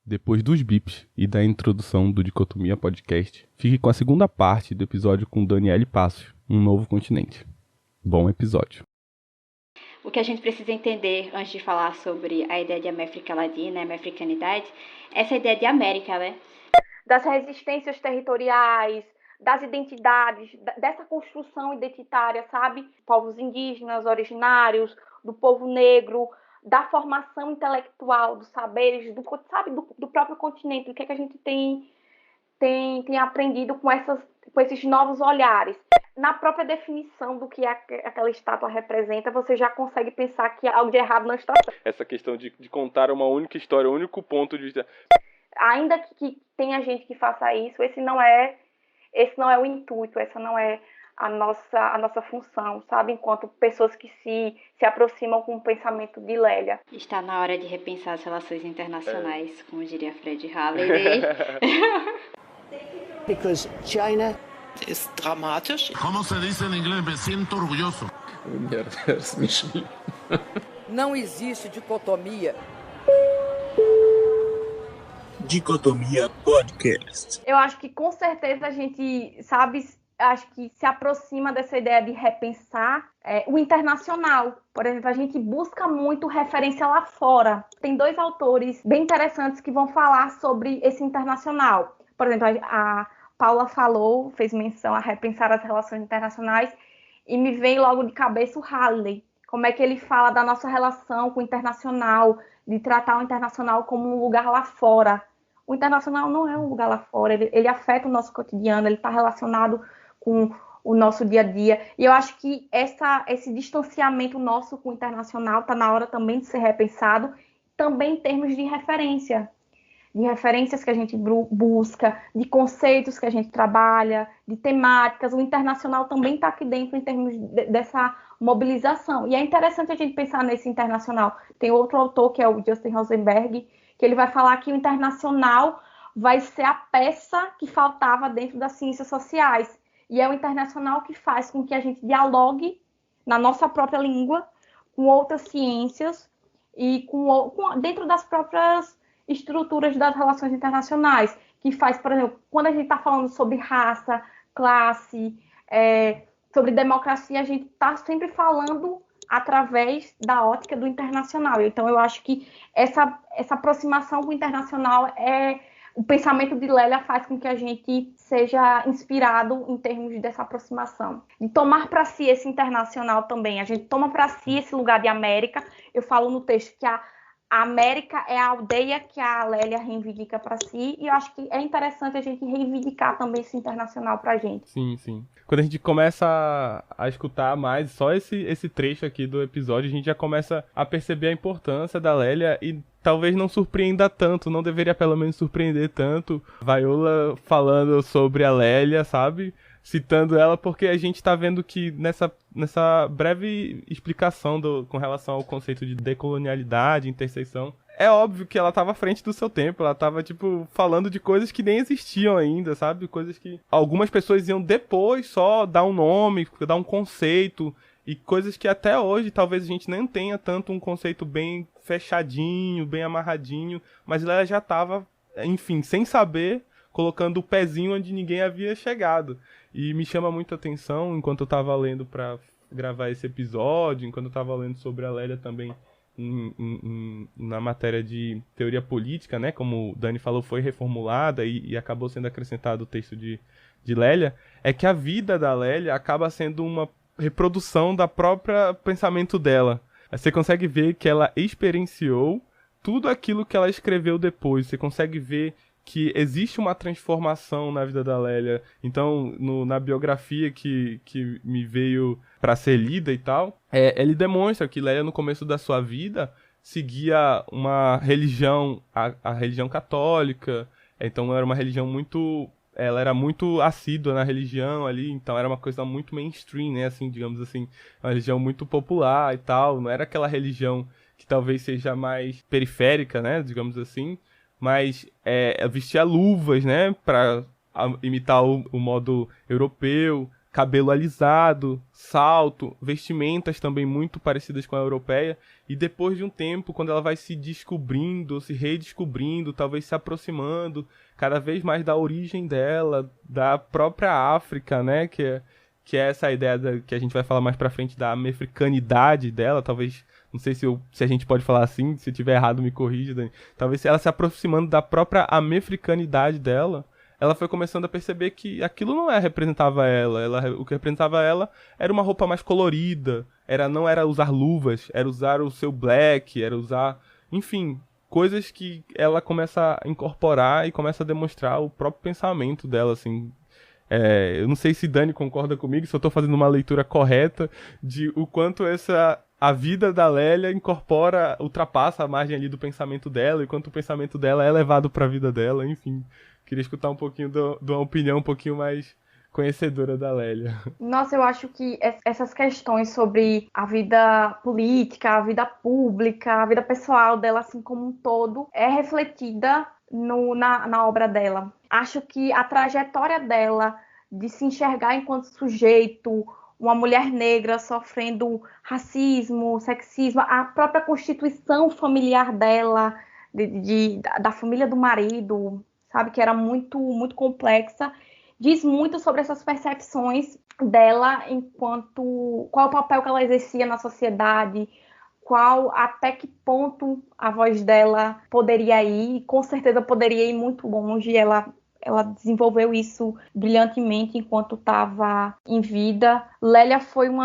Depois dos bips e da introdução do Dicotomia Podcast, fique com a segunda parte do episódio com Daniele Pássio, Um Novo Continente. Bom episódio. O que a gente precisa entender antes de falar sobre a ideia de América Latina, americanidade, essa ideia de América, né? Das resistências territoriais, das identidades, dessa construção identitária, sabe? Povos indígenas, originários, do povo negro, da formação intelectual, dos saberes, do próprio continente, o que é que a gente tem aprendido com esses novos olhares. Na própria definição do que aquela estátua representa, você já consegue pensar que algo de errado não está certo. Essa questão de contar uma única história, um único ponto de vista. Ainda que tenha gente que faça isso, esse não é o intuito, essa não é a nossa função, sabe? Enquanto pessoas que se aproximam com o pensamento de Lélia. Está na hora de repensar as relações internacionais, como diria Fred Halliday. Because China ist dramatisch. ¿Cómo se dice en inglés? Me siento orgulloso. Não existe dicotomia. Dicotomia Podcast. Eu acho que com certeza a gente acho que se aproxima dessa ideia de repensar o internacional. Por exemplo, a gente busca muito referência lá fora. Tem dois autores bem interessantes que vão falar sobre esse internacional. Por exemplo, a Paula fez menção a repensar as relações internacionais e me vem logo de cabeça o Halliday. Como é que ele fala da nossa relação com o internacional, de tratar o internacional como um lugar lá fora. O internacional não é um lugar lá fora, ele afeta o nosso cotidiano, ele está relacionado com o nosso dia a dia. E eu acho que esse distanciamento nosso com o internacional está na hora também de ser repensado, também em termos de referência. De referências que a gente busca, de conceitos que a gente trabalha, de temáticas. O internacional também está aqui dentro em termos dessa mobilização. E é interessante a gente pensar nesse internacional. Tem outro autor, que é o Justin Rosenberg, que ele vai falar que o internacional vai ser a peça que faltava dentro das ciências sociais. E é o internacional que faz com que a gente dialogue na nossa própria língua com outras ciências e dentro das próprias estruturas das relações internacionais, que faz, por exemplo, quando a gente está falando sobre raça, classe, sobre democracia, a gente está sempre falando através da ótica do internacional. Então, eu acho que essa aproximação com o internacional o pensamento de Lélia faz com que a gente seja inspirado em termos dessa aproximação. De tomar para si esse internacional também. A gente toma para si esse lugar de América. Eu falo no texto que a América é a aldeia que a Lélia reivindica para si, e eu acho que é interessante a gente reivindicar também esse internacional para a gente. Sim, sim. Quando a gente começa a escutar mais só esse trecho aqui do episódio, a gente já começa a perceber a importância da Lélia e talvez não surpreenda tanto, não deveria pelo menos surpreender tanto. Viola falando sobre a Lélia, sabe? Citando ela, porque a gente tá vendo que nessa breve explicação com relação ao conceito de decolonialidade, interseção, é óbvio que ela tava à frente do seu tempo, ela tava, falando de coisas que nem existiam ainda, sabe? Coisas que algumas pessoas iam depois só dar um nome, dar um conceito, e coisas que até hoje talvez a gente nem tenha tanto um conceito bem fechadinho, bem amarradinho, mas ela já tava, enfim, sem saber, colocando o pezinho onde ninguém havia chegado. E me chama muito a atenção, enquanto eu tava lendo pra gravar esse episódio, enquanto eu tava lendo sobre a Lélia também na matéria de teoria política, né? Como o Dani falou, foi reformulada e acabou sendo acrescentado o texto de Lélia, é que a vida da Lélia acaba sendo uma reprodução da própria pensamento dela. Você consegue ver que ela experienciou tudo aquilo que ela escreveu depois. Você consegue ver que existe uma transformação na vida da Lélia. Então, na biografia que me veio para ser lida e tal, ele demonstra que Lélia, no começo da sua vida, seguia uma religião, a religião católica. Então, era uma religião muito... Ela era muito assídua na religião ali, então era uma coisa muito mainstream, né, assim, digamos assim, uma religião muito popular e tal. Não era aquela religião que talvez seja mais periférica, né, digamos assim, mas vestia luvas, né, para imitar o modo europeu, cabelo alisado, salto, vestimentas também muito parecidas com a europeia. E depois de um tempo, quando ela vai se descobrindo, se redescobrindo, talvez se aproximando cada vez mais da origem dela, da própria África, né? Que é essa ideia que a gente vai falar mais pra frente da americanidade dela, talvez, não sei se a gente pode falar assim, se eu tiver errado me corrija, Dani. Talvez ela se aproximando da própria americanidade dela, ela foi começando a perceber que aquilo representava ela, o que representava ela era uma roupa mais colorida, não era usar luvas, era usar o seu black, era usar, enfim, coisas que ela começa a incorporar e começa a demonstrar o próprio pensamento dela, assim. Eu não sei se Dani concorda comigo, se eu tô fazendo uma leitura correta de o quanto a vida da Lélia ultrapassa a margem ali do pensamento dela, e quanto o pensamento dela é levado pra vida dela, enfim. Queria escutar um pouquinho de uma opinião um pouquinho mais conhecedora da Lélia. Nossa, eu acho que essas questões sobre a vida política, a vida pública, a vida pessoal dela, assim como um todo, é refletida na obra dela. Acho que a trajetória dela de se enxergar enquanto sujeito, uma mulher negra sofrendo racismo, sexismo, a própria constituição familiar dela, da família do marido, sabe, que era muito, muito complexa, diz muito sobre essas percepções dela qual o papel que ela exercia na sociedade, até que ponto a voz dela poderia ir, com certeza poderia ir muito longe. Ela desenvolveu isso brilhantemente enquanto estava em vida. Lélia foi um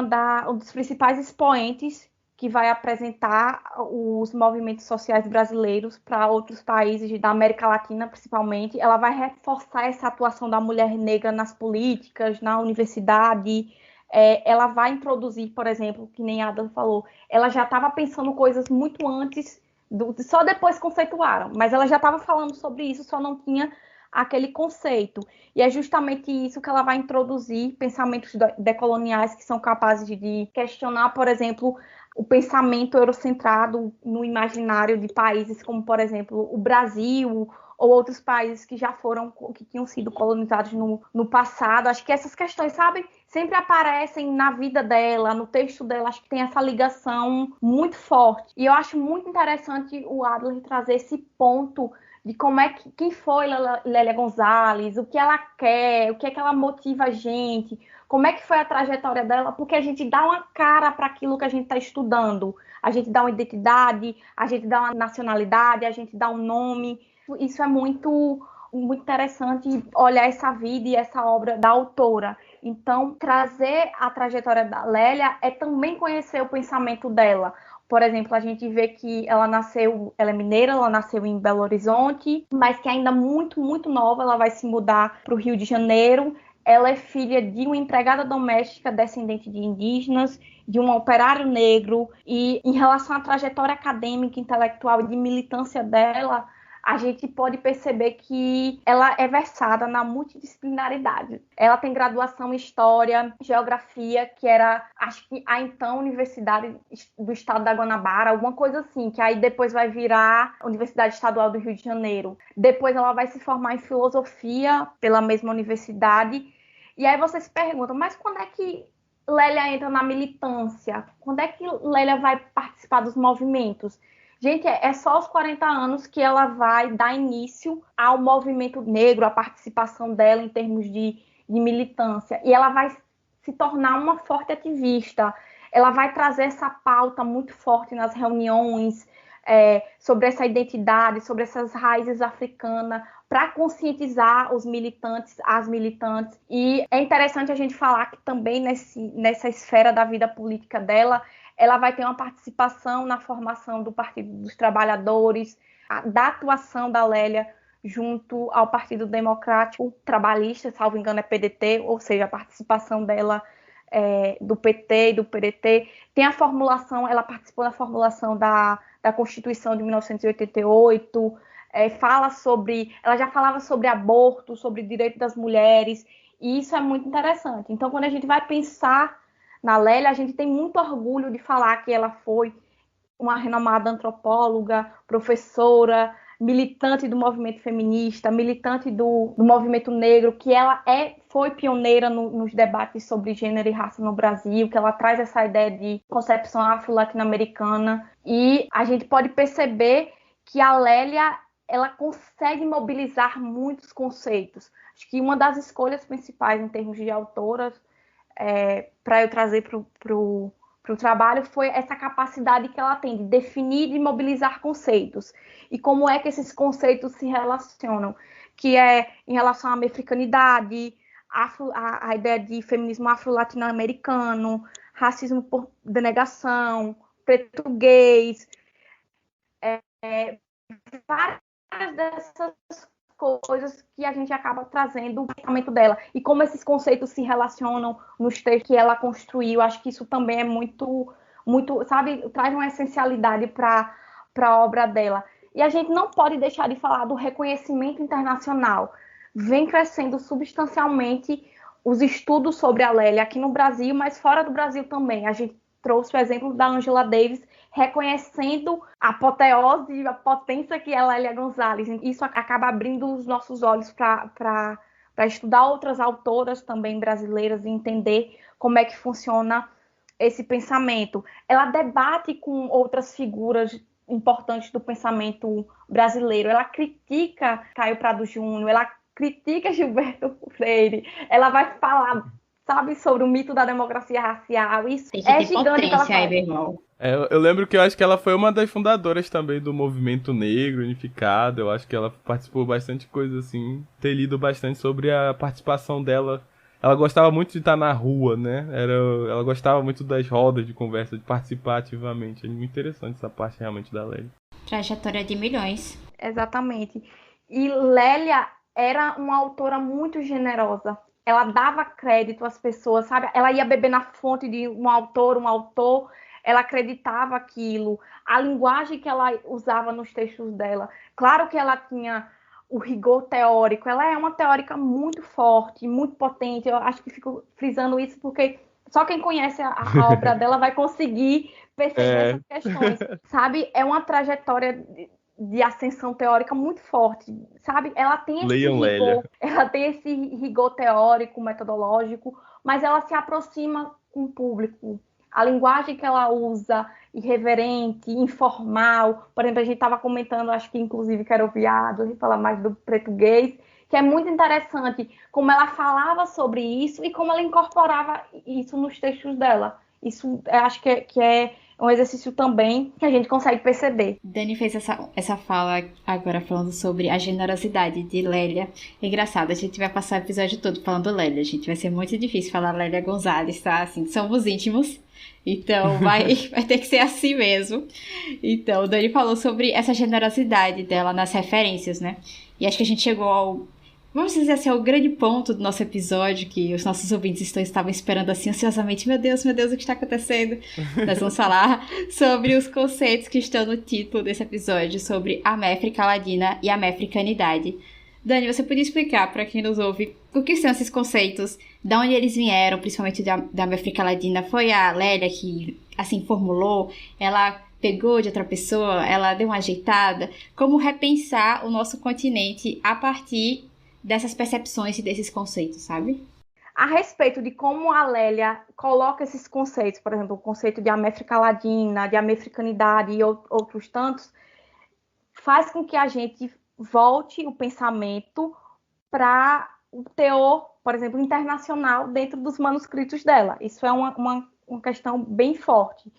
dos principais expoentes que vai apresentar os movimentos sociais brasileiros para outros países da América Latina, principalmente. Ela vai reforçar essa atuação da mulher negra nas políticas, na universidade. Ela vai introduzir, por exemplo, que nem a Ada falou, ela já estava pensando coisas muito antes, só depois conceituaram, mas ela já estava falando sobre isso, só não tinha aquele conceito. E é justamente isso que ela vai introduzir, pensamentos decoloniais que são capazes de questionar, por exemplo, o pensamento eurocentrado no imaginário de países como, por exemplo, o Brasil ou outros países que tinham sido colonizados no passado. Acho que essas questões, sabe, sempre aparecem na vida dela, no texto dela. Acho que tem essa ligação muito forte. E eu acho muito interessante o Adler trazer esse ponto de quem foi Lélia Gonzalez, o que ela quer, o que é que ela motiva a gente, como é que foi a trajetória dela, porque a gente dá uma cara para aquilo que a gente está estudando. A gente dá uma identidade, a gente dá uma nacionalidade, a gente dá um nome. Isso é muito, muito interessante, olhar essa vida e essa obra da autora. Então, trazer a trajetória da Lélia é também conhecer o pensamento dela. Por exemplo, a gente vê que ela é mineira, ela nasceu em Belo Horizonte, mas que ainda muito, muito nova, ela vai se mudar para o Rio de Janeiro. Ela é filha de uma empregada doméstica descendente de indígenas, de um operário negro, e em relação à trajetória acadêmica, intelectual e de militância dela, a gente pode perceber que ela é versada na multidisciplinaridade. Ela tem graduação em História, Geografia, que era, acho que a então Universidade do Estado da Guanabara, alguma coisa assim, que aí depois vai virar Universidade Estadual do Rio de Janeiro. Depois ela vai se formar em Filosofia pela mesma universidade. E aí você se pergunta, mas quando é que Lélia entra na militância? Quando é que Lélia vai participar dos movimentos? Gente, é só aos 40 anos que ela vai dar início ao movimento negro, a participação dela em termos de militância. E ela vai se tornar uma forte ativista. Ela vai trazer essa pauta muito forte nas reuniões sobre essa identidade, sobre essas raízes africanas, para conscientizar os militantes, as militantes. E é interessante a gente falar que também nessa esfera da vida política dela, ela vai ter uma participação na formação do Partido dos Trabalhadores, da atuação da Lélia junto ao Partido Democrático Trabalhista, salvo engano é PDT, ou seja, a participação dela do PT e do PDT. Tem a formulação, ela participou da formulação da Constituição de 1988, ela já falava sobre aborto, sobre direito das mulheres, e isso é muito interessante. Então, quando a gente vai pensar na Lélia, a gente tem muito orgulho de falar que ela foi uma renomada antropóloga, professora militante do movimento feminista, militante do movimento negro, que ela foi pioneira nos debates sobre gênero e raça no Brasil, que ela traz essa ideia de concepção afro-latino-americana. E a gente pode perceber que a Lélia, ela consegue mobilizar muitos conceitos. Acho que uma das escolhas principais em termos de autoras para eu trazer para o trabalho foi essa capacidade que ela tem de definir e mobilizar conceitos. E como é que esses conceitos se relacionam? Que é em relação à africanidade, a ideia de feminismo afro-latino-americano, racismo por denegação, português, várias dessas coisas que a gente acaba trazendo o pensamento dela. E como esses conceitos se relacionam nos textos que ela construiu, acho que isso também é muito, sabe, traz uma essencialidade para a obra dela. E a gente não pode deixar de falar do reconhecimento internacional. Vem crescendo substancialmente os estudos sobre a Lélia aqui no Brasil, mas fora do Brasil também. A gente trouxe o exemplo da Angela Davis, reconhecendo a apoteose e a potência que é a Lélia Gonzalez. Isso acaba abrindo os nossos olhos para estudar outras autoras também brasileiras e entender como é que funciona esse pensamento. Ela debate com outras figuras importantes do pensamento brasileiro. Ela critica Caio Prado Júnior, ela critica Gilberto Freire, ela vai falar, sabe, sobre o mito da democracia racial. Isso é gigante que ela faz. Meu irmão. Eu lembro que eu acho que ela foi uma das fundadoras também do movimento negro unificado. Eu acho que ela participou bastante coisa assim, ter lido bastante sobre a participação dela. Ela gostava muito de estar na rua, né? Ela gostava muito das rodas de conversa, de participar ativamente. É muito interessante essa parte realmente da Lélia. Trajetória de milhões. Exatamente. E Lélia era uma autora muito generosa. Ela dava crédito às pessoas, sabe? Ela ia beber na fonte de um autor, ela acreditava aquilo. A linguagem que ela usava nos textos dela. Claro que ela tinha o rigor teórico. Ela é uma teórica muito forte, muito potente. Eu acho que fico frisando isso porque só quem conhece a obra dela vai conseguir perceber essas questões. Sabe? É uma trajetória de ascensão teórica muito forte, sabe? Ela tem esse rigor, ela tem esse rigor teórico, metodológico, mas ela se aproxima com o público. A linguagem que ela usa, irreverente, informal. Por exemplo, a gente estava comentando, acho que inclusive que era o Viado, a gente fala mais do português, que é muito interessante como ela falava sobre isso e como ela incorporava isso nos textos dela. Isso acho que é um exercício também que a gente consegue perceber. Dani fez essa fala agora falando sobre a generosidade de Lélia. É engraçado, a gente vai passar o episódio todo falando Lélia, gente. Vai ser muito difícil falar Lélia Gonzalez, tá? Assim, somos íntimos. Então vai ter que ser assim mesmo. Então, Dani falou sobre essa generosidade dela nas referências, né? E acho que a gente chegou ao... Vamos dizer assim, ao grande ponto do nosso episódio, que os nossos ouvintes estavam esperando assim ansiosamente. Meu Deus, o que está acontecendo? Nós vamos falar sobre os conceitos que estão no título desse episódio, sobre a América Latina e a americanidade. Dani, você podia explicar para quem nos ouve o que são esses conceitos, de onde eles vieram, principalmente da América Latina? Foi a Lélia que, assim, formulou? Ela pegou de outra pessoa? Ela deu uma ajeitada? Como repensar o nosso continente a partir dessas percepções e desses conceitos, sabe? A respeito de como a Lélia coloca esses conceitos, por exemplo, o conceito de América Latina, de americanidade e outros tantos, faz com que a gente volte o pensamento para o teor, por exemplo, internacional dentro dos manuscritos dela. Isso é uma questão bem forte.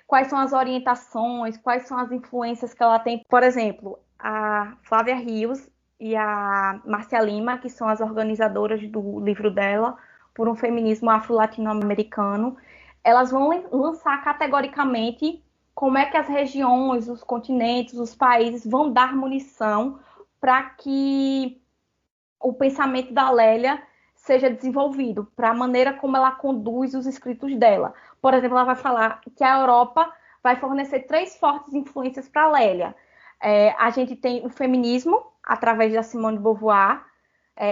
Quais são as orientações, quais são as influências que ela tem? Por exemplo, a Flávia Rios e a Márcia Lima, que são as organizadoras do livro dela, Por um Feminismo Afro-Latino-Americano, elas vão lançar categoricamente como é que as regiões, os continentes, os países vão dar munição para que o pensamento da Lélia seja desenvolvido, para a maneira como ela conduz os escritos dela. Por exemplo, ela vai falar que a Europa vai fornecer 3 fortes influências para a Lélia. A gente tem o feminismo, através da Simone de Beauvoir,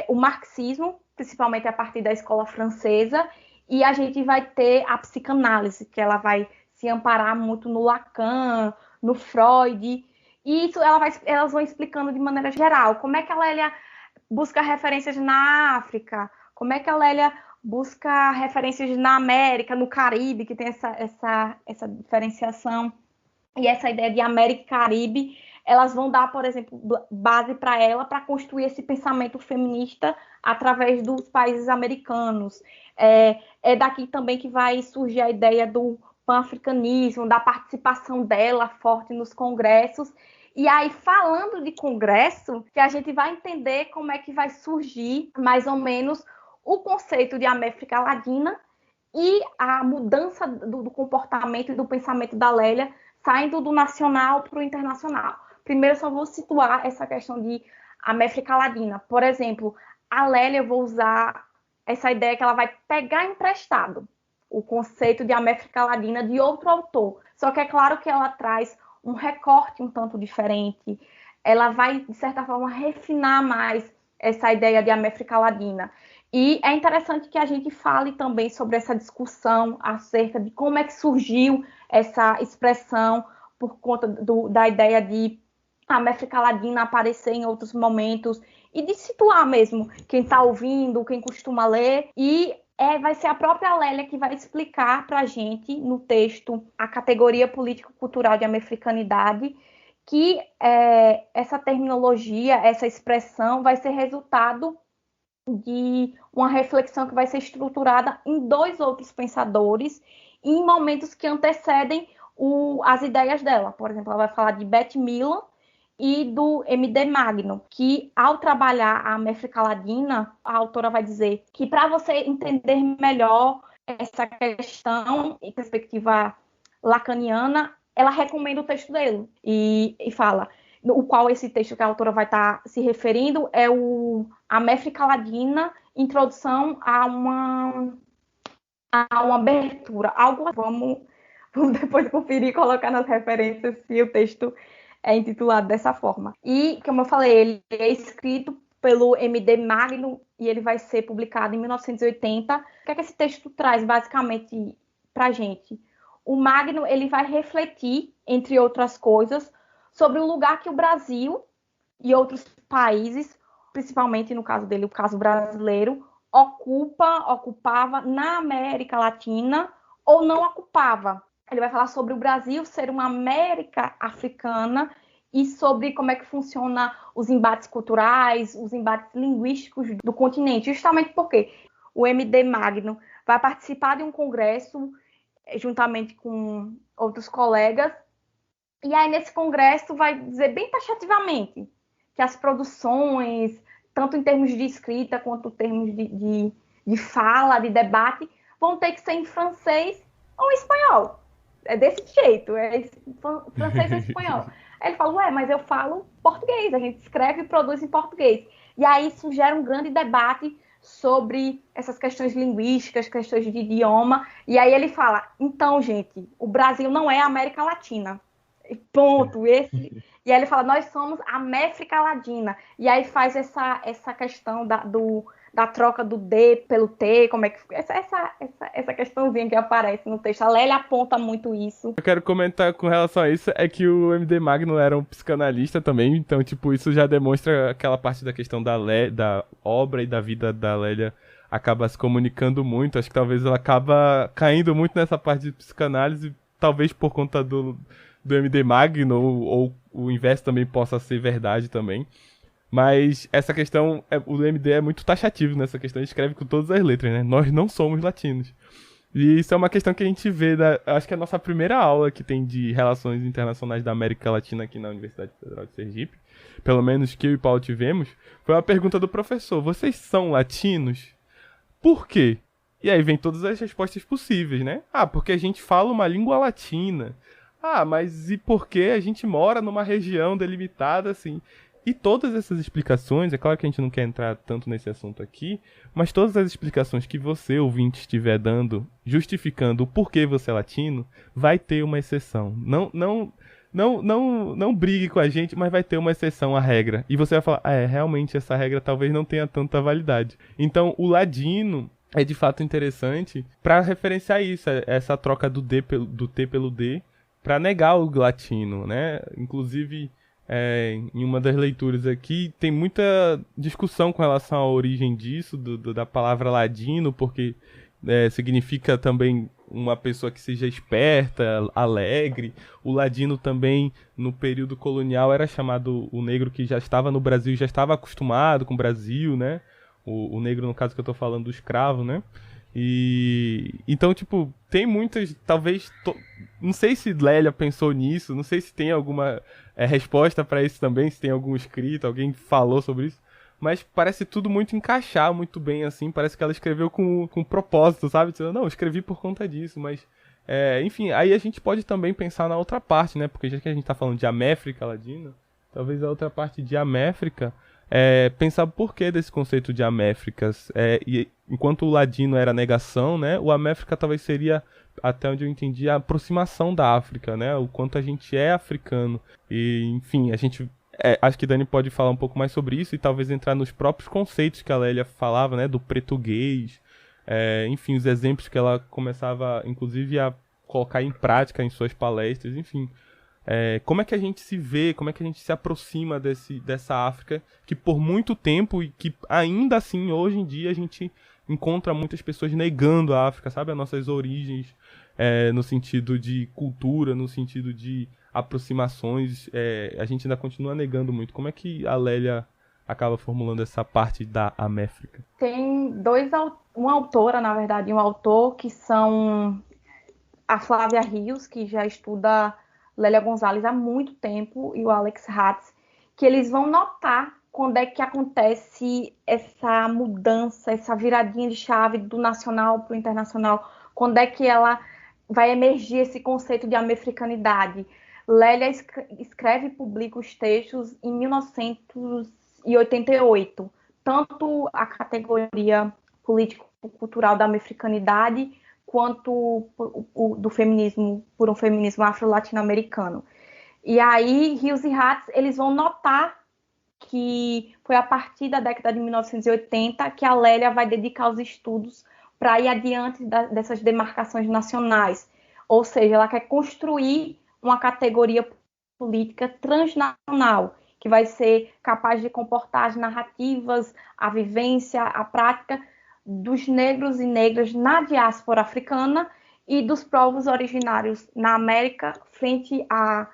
o marxismo, principalmente a partir da escola francesa, e a gente vai ter a psicanálise, que ela vai se amparar muito no Lacan, no Freud, E isso elas vão explicando de maneira geral. Como é que a Lélia busca referências na África? Como é que a Lélia busca referências na América, no Caribe, que tem essa diferenciação? E essa ideia de América e Caribe, elas vão dar, por exemplo, base para ela para construir esse pensamento feminista através dos países americanos. É daqui também que vai surgir a ideia do pan-africanismo, da participação dela forte nos congressos. E aí, falando de congresso, que a gente vai entender como é que vai surgir, mais ou menos, o conceito de América Latina e a mudança do comportamento e do pensamento da Lélia, saindo do nacional para o internacional. Primeiro, só vou situar essa questão de América Latina. Por exemplo, a Lélia, eu vou usar essa ideia que ela vai pegar emprestado o conceito de América Latina de outro autor. Só que é claro que ela traz um recorte um tanto diferente. Ela vai, de certa forma, refinar mais essa ideia de América Latina. E é interessante que a gente fale também sobre essa discussão acerca de como é que surgiu essa expressão por conta da ideia de América Latina aparecer em outros momentos e de situar mesmo quem está ouvindo, quem costuma ler. E vai ser a própria Lélia que vai explicar para a gente, no texto, a categoria político-cultural de americanidade, que essa terminologia, essa expressão vai ser resultado de uma reflexão que vai ser estruturada em dois outros pensadores em momentos que antecedem as ideias dela. Por exemplo, ela vai falar de Beth Milan e do M.D. Magno, que ao trabalhar a América Latina, a autora vai dizer que para você entender melhor essa questão em perspectiva lacaniana, ela recomenda o texto dele e fala, o qual esse texto que a autora vai estar se referindo é o América Latina, introdução a uma abertura. Vamos depois conferir e colocar nas referências se o texto é intitulado dessa forma. E, como eu falei, ele é escrito pelo M.D. Magno e ele vai ser publicado em 1980. O que é que esse texto traz, basicamente, para a gente? O Magno, ele vai refletir, entre outras coisas, sobre o lugar que o Brasil e outros países, principalmente no caso dele, o caso brasileiro, ocupava na América Latina ou não ocupava. Ele vai falar sobre o Brasil ser uma América africana e sobre como é que funciona os embates culturais, os embates linguísticos do continente. Justamente porque o M.D. Magno vai participar de um congresso juntamente com outros colegas. E aí, nesse congresso, vai dizer bem taxativamente que as produções, tanto em termos de escrita quanto em termos de fala, de debate, vão ter que ser em francês ou em espanhol. É desse jeito, francês ou espanhol. Aí ele fala, mas eu falo português, a gente escreve e produz em português. E aí isso gera um grande debate sobre essas questões linguísticas, questões de idioma. E aí ele fala, então, gente, o Brasil não é a América Latina. Ponto. E aí ele fala, nós somos a América Latina. E aí faz essa questão da troca do D pelo T, como é que essa questãozinha que aparece no texto. A Lélia aponta muito isso. Eu quero comentar com relação a isso, é que o M.D. Magno era um psicanalista também, então, tipo, isso já demonstra aquela parte da questão da obra e da vida da Lélia acaba se comunicando muito. Acho que talvez ela acaba caindo muito nessa parte de psicanálise, talvez por conta do M.D. Magno, ou o inverso também possa ser verdade também. Mas essa questão, o MD é muito taxativo nessa questão, ele escreve com todas as letras, né? Nós não somos latinos. E isso é uma questão que a gente vê, acho que é a nossa primeira aula que tem de Relações Internacionais da América Latina aqui na Universidade Federal de Sergipe, pelo menos que eu e Paulo tivemos, foi uma pergunta do professor, vocês são latinos? Por quê? E aí vem todas as respostas possíveis, né? Porque a gente fala uma língua latina. Mas e por que a gente mora numa região delimitada assim? E todas essas explicações, é claro que a gente não quer entrar tanto nesse assunto aqui, mas todas as explicações que você, ouvinte, estiver dando, justificando o porquê você é latino, vai ter uma exceção. Não brigue com a gente, mas vai ter uma exceção à regra. E você vai falar, realmente essa regra talvez não tenha tanta validade. Então, o ladino é de fato interessante para referenciar isso, essa troca do T pelo D, para negar o latino, né? Inclusive, em uma das leituras aqui, tem muita discussão com relação à origem disso, da palavra ladino, porque significa também uma pessoa que seja esperta, alegre. O ladino também, no período colonial, era chamado o negro que já estava no Brasil, já estava acostumado com o Brasil, né? O negro, no caso que eu tô falando, do escravo, né? E então, tipo, tem muitas, talvez, não sei se Lélia pensou nisso, não sei se tem alguma resposta pra isso também, se tem algum escrito, alguém falou sobre isso, mas parece tudo muito encaixar muito bem, assim, parece que ela escreveu com propósito, sabe? Dizendo, não, eu escrevi por conta disso, mas enfim, aí a gente pode também pensar na outra parte, né? Porque já que a gente tá falando de Améfrica Ladina, talvez a outra parte de Améfrica pensar o porquê desse conceito de Améfricas. E enquanto o ladino era negação, né, o Améfrica talvez seria, até onde eu entendi, a aproximação da África, né, o quanto a gente é africano. E, enfim, a gente... acho que Dani pode falar um pouco mais sobre isso e talvez entrar nos próprios conceitos que a Lélia falava, né, do português, enfim, os exemplos que ela começava, inclusive, a colocar em prática em suas palestras, enfim. Como é que a gente se vê, como é que a gente se aproxima dessa África que por muito tempo e que ainda assim hoje em dia a gente encontra muitas pessoas negando a África, sabe? As nossas origens, no sentido de cultura, no sentido de aproximações, a gente ainda continua negando muito. Como é que a Lélia acaba formulando essa parte da Améfrica? Tem uma autora, na verdade, e um autor, que são a Flávia Rios, que já estuda Lélia Gonzalez há muito tempo, e o Alex Hatz, que eles vão notar quando é que acontece essa mudança, essa viradinha de chave do nacional para o internacional, quando é que ela vai emergir esse conceito de americanidade. Lélia escreve e publica os textos em 1988, tanto a categoria político-cultural da americanidade, quanto do feminismo, por um feminismo afro-latino-americano. E aí, Rios e Hatz, eles vão notar que foi a partir da década de 1980 que a Lélia vai dedicar os estudos para ir adiante dessas demarcações nacionais. Ou seja, ela quer construir uma categoria política transnacional, que vai ser capaz de comportar as narrativas, a vivência, a prática dos negros e negras na diáspora africana e dos povos originários na América frente à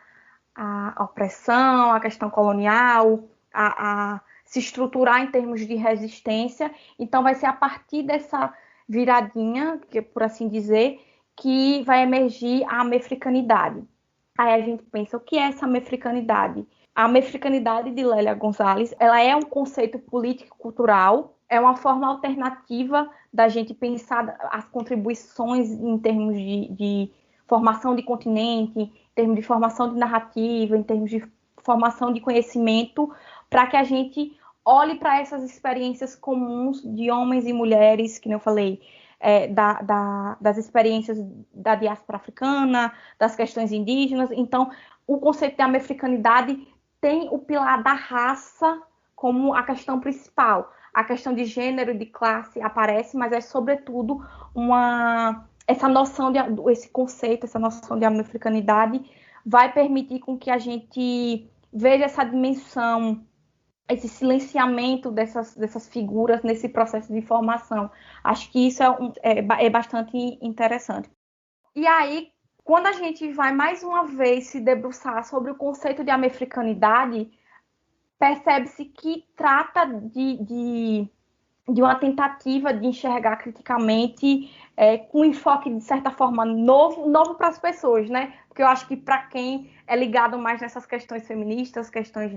opressão, à questão colonial, a se estruturar em termos de resistência. Então vai ser a partir dessa viradinha, por assim dizer, que vai emergir a americanidade. Aí a gente pensa, o que é essa americanidade? A americanidade de Lélia Gonzalez, ela é um conceito político-cultural, é uma forma alternativa da gente pensar as contribuições em termos de formação de continente, em termos de formação de narrativa, em termos de formação de conhecimento, para que a gente olhe para essas experiências comuns de homens e mulheres, que eu falei, das experiências da diáspora africana, das questões indígenas. Então, o conceito de americanidade tem o pilar da raça como a questão principal. A questão de gênero e de classe aparece, mas é sobretudo essa noção esse conceito, essa noção de americanidade vai permitir com que a gente veja essa dimensão, esse silenciamento dessas figuras nesse processo de formação. Acho que isso é bastante interessante. E aí, quando a gente vai mais uma vez se debruçar sobre o conceito de americanidade, percebe-se que trata de uma tentativa de enxergar criticamente, com um enfoque, de certa forma, novo para as pessoas, né? Porque eu acho que para quem é ligado mais nessas questões feministas, questões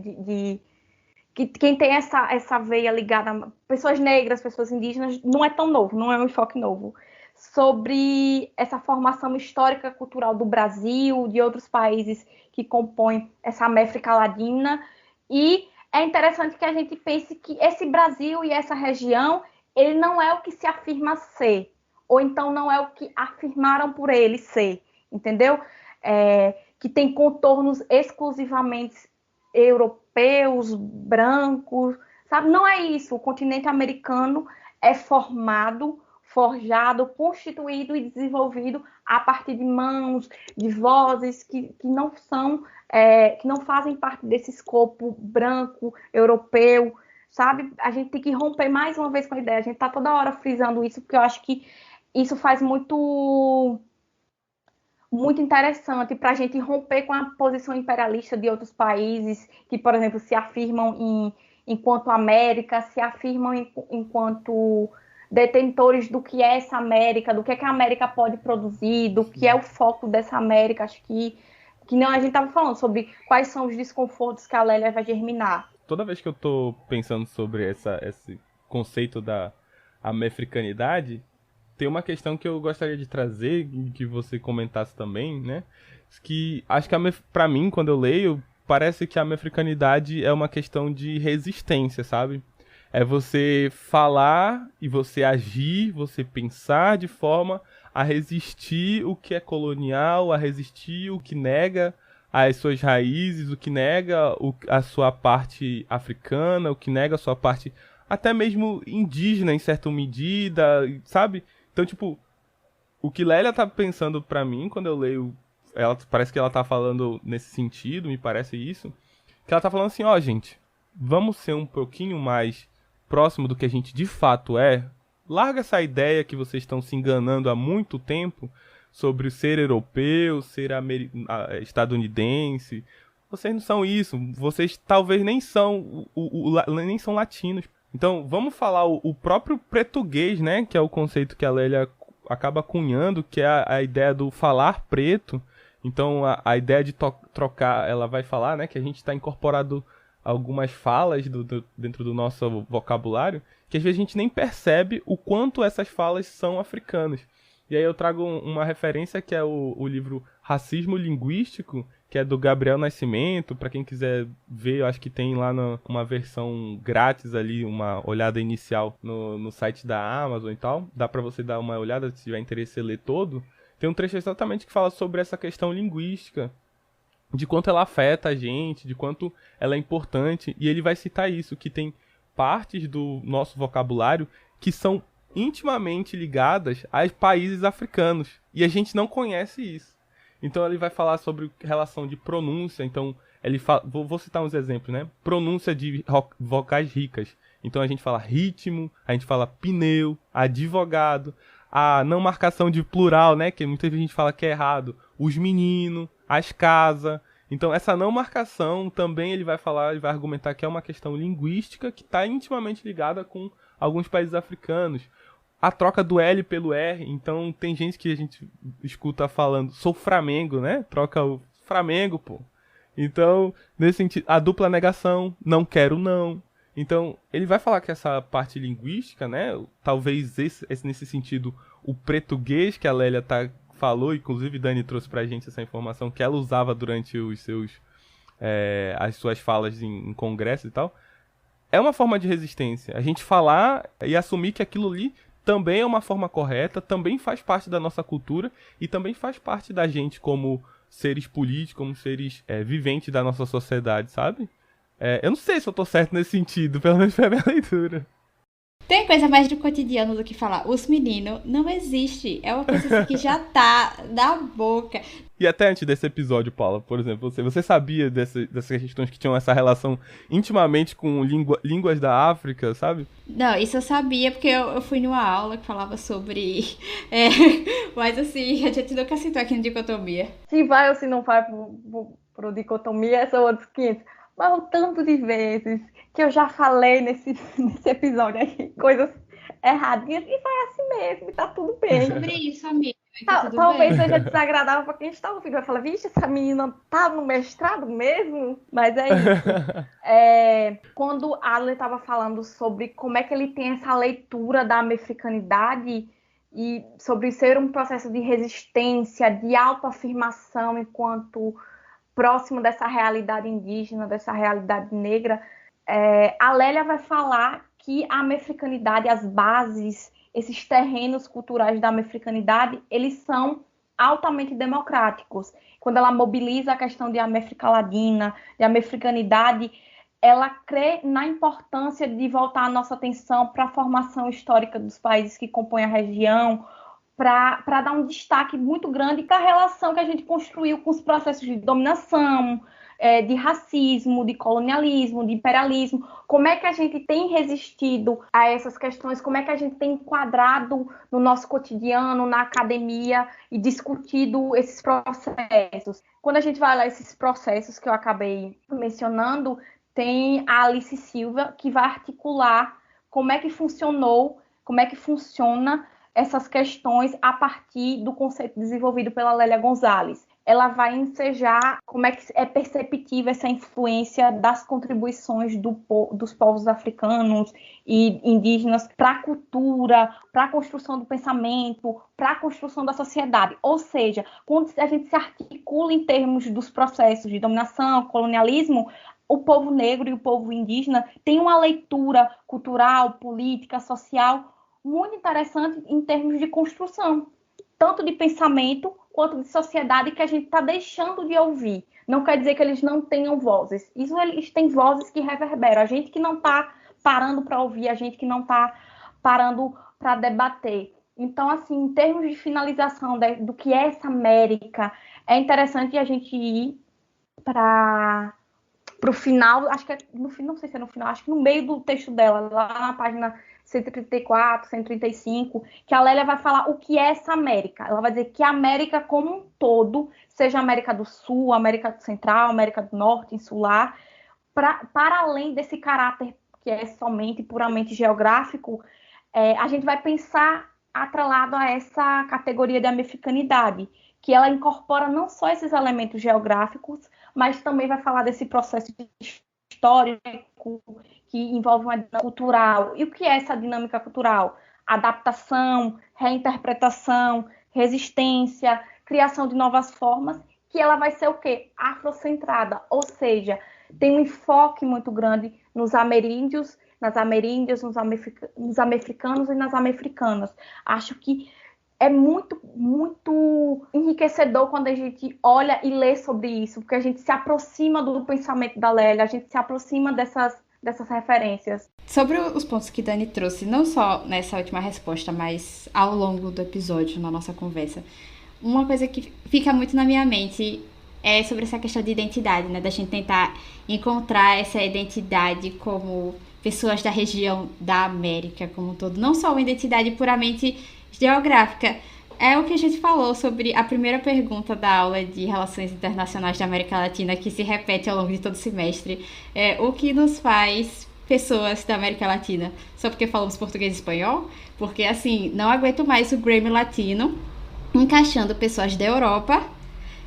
que quem tem essa veia ligada a pessoas negras, pessoas indígenas, não é tão novo, não é um enfoque novo. Sobre essa formação histórica cultural do Brasil, de outros países que compõem essa América Latina. E é interessante que a gente pense que esse Brasil e essa região, ele não é o que se afirma ser, ou então não é o que afirmaram por ele ser, entendeu? Que tem contornos exclusivamente europeus, brancos, sabe? Não é isso. O continente americano é formado forjado, constituído e desenvolvido a partir de mãos, de vozes que não são, que não fazem parte desse escopo branco, europeu, sabe? A gente tem que romper mais uma vez com a ideia. A gente está toda hora frisando isso, porque eu acho que isso faz muito interessante para a gente romper com a posição imperialista de outros países que, por exemplo, se afirmam enquanto América, se afirmam enquanto detentores do que é essa América, do que a América pode produzir, do que é o foco dessa América. Acho que não, a gente estava falando sobre quais são os desconfortos que a Lélia vai germinar. Toda vez que eu tô pensando sobre esse conceito da americanidade, tem uma questão que eu gostaria de trazer, que você comentasse também, né? Que acho que pra mim, quando eu leio, parece que a americanidade é uma questão de resistência, sabe? É você falar e você agir, você pensar de forma a resistir o que é colonial, a resistir o que nega as suas raízes, o que nega a sua parte africana, o que nega a sua parte até mesmo indígena em certa medida, sabe? Então, tipo, o que Lélia tá pensando pra mim quando eu leio, parece que ela tá falando nesse sentido, me parece isso, que ela tá falando assim, ó, gente, vamos ser um pouquinho mais próximo do que a gente de fato é. Larga essa ideia que vocês estão se enganando há muito tempo sobre ser europeu, ser estadunidense. Vocês não são isso. Vocês talvez nem são nem são latinos. Então, vamos falar o próprio português, né? Que é o conceito que a Lélia acaba cunhando, que é a ideia do falar preto. Então, a ideia de trocar, ela vai falar, né? Que a gente está incorporado algumas falas dentro do nosso vocabulário, que às vezes a gente nem percebe o quanto essas falas são africanas. E aí eu trago uma referência que é o livro Racismo Linguístico, que é do Gabriel Nascimento. Para quem quiser ver, eu acho que tem lá uma versão grátis ali, uma olhada inicial no site da Amazon e tal. Dá para você dar uma olhada, se tiver interesse em ler todo. Tem um trecho exatamente que fala sobre essa questão linguística, de quanto ela afeta a gente, de quanto ela é importante. E ele vai citar isso, que tem partes do nosso vocabulário que são intimamente ligadas a países africanos. E a gente não conhece isso. Então ele vai falar sobre relação de pronúncia. Então, ele fala, vou citar uns exemplos, né? Pronúncia de vocais ricas. Então a gente fala ritmo, a gente fala pneu, advogado, a não marcação de plural, né? Que muita gente fala que é errado. Os meninos, as casas. Então essa não marcação também ele vai falar, ele vai argumentar que é uma questão linguística que está intimamente ligada com alguns países africanos. A troca do L pelo R, então tem gente que a gente escuta falando, sou Flamengo, né? Troca o Flamengo, pô. Então, nesse sentido, a dupla negação, não quero não. Então, ele vai falar que essa parte linguística, né? Talvez nesse sentido, o português que a Lélia falou, inclusive Dani trouxe pra gente essa informação que ela usava durante as suas falas em congresso e tal, é uma forma de resistência. A gente falar e assumir que aquilo ali também é uma forma correta, também faz parte da nossa cultura e também faz parte da gente como seres políticos, como seres viventes da nossa sociedade, sabe? Eu não sei se eu tô certo nesse sentido, pelo menos foi a minha leitura. Tem coisa mais do cotidiano do que falar os meninos não existe. É uma coisa assim que já tá na boca. E até antes desse episódio, Paula, por exemplo, você sabia dessas questões que tinham essa relação intimamente com línguas da África, sabe? Não, isso eu sabia porque eu fui numa aula que falava sobre... mas assim, a gente nunca citou aqui no Dicotomia. Se vai ou se não vai pro Dicotomia, são outros 500. Mas o tanto de vezes que eu já falei nesse episódio aqui, coisas erradinhas, e foi assim mesmo, e tá tudo bem. Sobre isso, amiga. Talvez seja desagradável pra quem está ouvindo. Vai falar, vixe, essa menina tá no mestrado mesmo? Mas é isso. Quando Adler estava falando sobre como é que ele tem essa leitura da americanidade e sobre ser um processo de resistência, de autoafirmação enquanto próximo dessa realidade indígena, dessa realidade negra, a Lélia vai falar que a americanidade, as bases, esses terrenos culturais da americanidade, eles são altamente democráticos. Quando ela mobiliza a questão de América Latina, de americanidade, ela crê na importância de voltar a nossa atenção para a formação histórica dos países que compõem a região, para dar um destaque muito grande para a relação que a gente construiu com os processos de dominação, de racismo, de colonialismo, de imperialismo, como é que a gente tem resistido a essas questões, como é que a gente tem enquadrado no nosso cotidiano, na academia e discutido esses processos. Quando a gente vai lá esses processos que eu acabei mencionando, tem a Alice Silva, que vai articular como é que funcionou, como é que funciona essas questões a partir do conceito desenvolvido pela Lélia Gonzalez. Ela vai ensejar como é que é perceptível essa influência das contribuições dos povos africanos e indígenas para a cultura, para a construção do pensamento, para a construção da sociedade. Ou seja, quando a gente se articula em termos dos processos de dominação, colonialismo, o povo negro e o povo indígena têm uma leitura cultural, política, social muito interessante em termos de construção, tanto de pensamento quanto de sociedade, que a gente está deixando de ouvir. Não quer dizer que eles não tenham vozes. Isso, eles têm vozes que reverberam. A gente que não está parando para ouvir, a gente que não está parando para debater. Então, assim, em termos de finalização do que é essa América, é interessante a gente ir para o final, acho que é no final, não sei se é no final, acho que no meio do texto dela, lá na página 134, 135, que a Lélia vai falar o que é essa América. Ela vai dizer que a América como um todo, seja a América do Sul, América Central, América do Norte, Insular, para além desse caráter que é somente, puramente geográfico, a gente vai pensar atrelado a essa categoria de americanidade, que ela incorpora não só esses elementos geográficos, mas também vai falar desse processo histórico, que envolve uma dinâmica cultural. E o que é essa dinâmica cultural? Adaptação, reinterpretação, resistência, criação de novas formas, que ela vai ser o quê? Afrocentrada, ou seja, tem um enfoque muito grande nos ameríndios, nas ameríndias, nos americanos e nas americanas. Acho que é muito, muito enriquecedor quando a gente olha e lê sobre isso, porque a gente se aproxima do pensamento da Lélia, a gente se aproxima dessas referências. Sobre os pontos que Dani trouxe, não só nessa última resposta, mas ao longo do episódio, na nossa conversa, uma coisa que fica muito na minha mente é sobre essa questão de identidade, né? Da gente tentar encontrar essa identidade como pessoas da região da América como um todo, não só uma identidade puramente geográfica. É o que a gente falou sobre a primeira pergunta da aula de Relações Internacionais da América Latina, que se repete ao longo de todo o semestre. O que nos faz pessoas da América Latina? Só porque falamos português e espanhol? Porque, assim, não aguento mais o Grammy Latino encaixando pessoas da Europa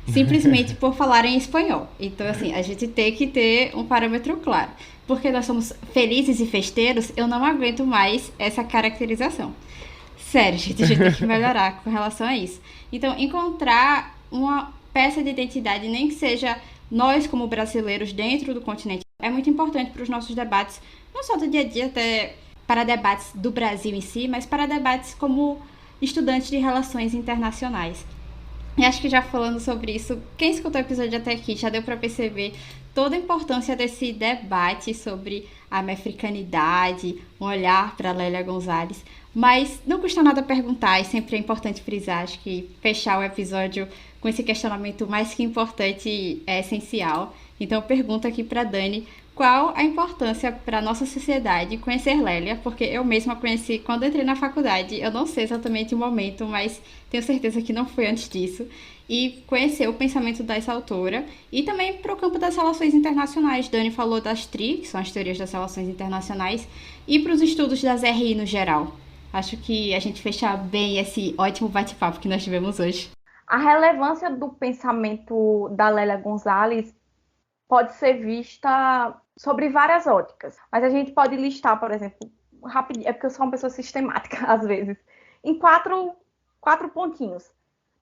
simplesmente por falarem espanhol. Então, assim, a gente tem que ter um parâmetro claro. Porque nós somos felizes e festeiros, eu não aguento mais essa caracterização. Sério, gente, a gente tem que melhorar com relação a isso. Então, encontrar uma peça de identidade, nem que seja nós como brasileiros dentro do continente, é muito importante para os nossos debates, não só do dia a dia, até para debates do Brasil em si, mas para debates como estudantes de relações internacionais. E acho que já falando sobre isso, quem escutou o episódio até aqui já deu para perceber toda a importância desse debate sobre a africanidade, um olhar para Lélia Gonzalez. Mas não custa nada perguntar, e sempre é importante frisar, acho que fechar o episódio com esse questionamento mais que importante é essencial. Então, pergunto aqui para Dani, qual a importância para a nossa sociedade conhecer Lélia? Porque eu mesma conheci quando entrei na faculdade, eu não sei exatamente o momento, mas tenho certeza que não foi antes disso. E conhecer o pensamento dessa autora e também para o campo das relações internacionais. Dani falou das TRI, que são as teorias das relações internacionais, e para os estudos das RI no geral. Acho que a gente fecha bem esse ótimo bate-papo que nós tivemos hoje. A relevância do pensamento da Lélia Gonzalez pode ser vista sobre várias óticas, mas a gente pode listar, por exemplo, rapidinho, é porque eu sou uma pessoa sistemática, às vezes, em quatro pontinhos.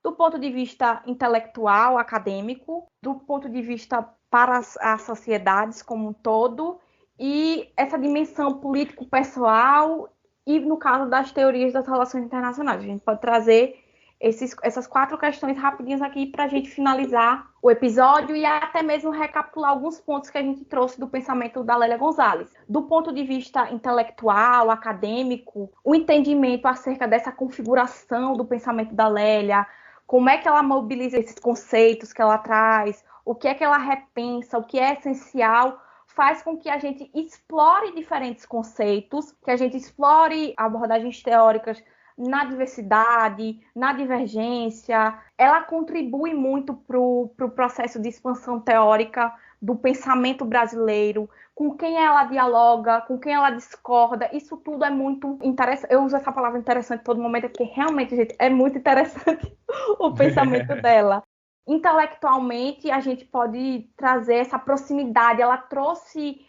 Do ponto de vista intelectual, acadêmico, do ponto de vista para as sociedades como um todo, e essa dimensão político-pessoal, e no caso das teorias das relações internacionais. A gente pode trazer essas 4 questões rapidinhas aqui para a gente finalizar o episódio e até mesmo recapitular alguns pontos que a gente trouxe do pensamento da Lélia Gonzalez. Do ponto de vista intelectual, acadêmico, o entendimento acerca dessa configuração do pensamento da Lélia, como é que ela mobiliza esses conceitos que ela traz, o que é que ela repensa, o que é essencial, faz com que a gente explore diferentes conceitos, que a gente explore abordagens teóricas na diversidade, na divergência. Ela contribui muito para o processo de expansão teórica do pensamento brasileiro, com quem ela dialoga, com quem ela discorda. Isso tudo é muito interessante. Eu uso essa palavra interessante todo momento, porque realmente, gente, é muito interessante o pensamento dela. Intelectualmente, a gente pode trazer essa proximidade. Ela trouxe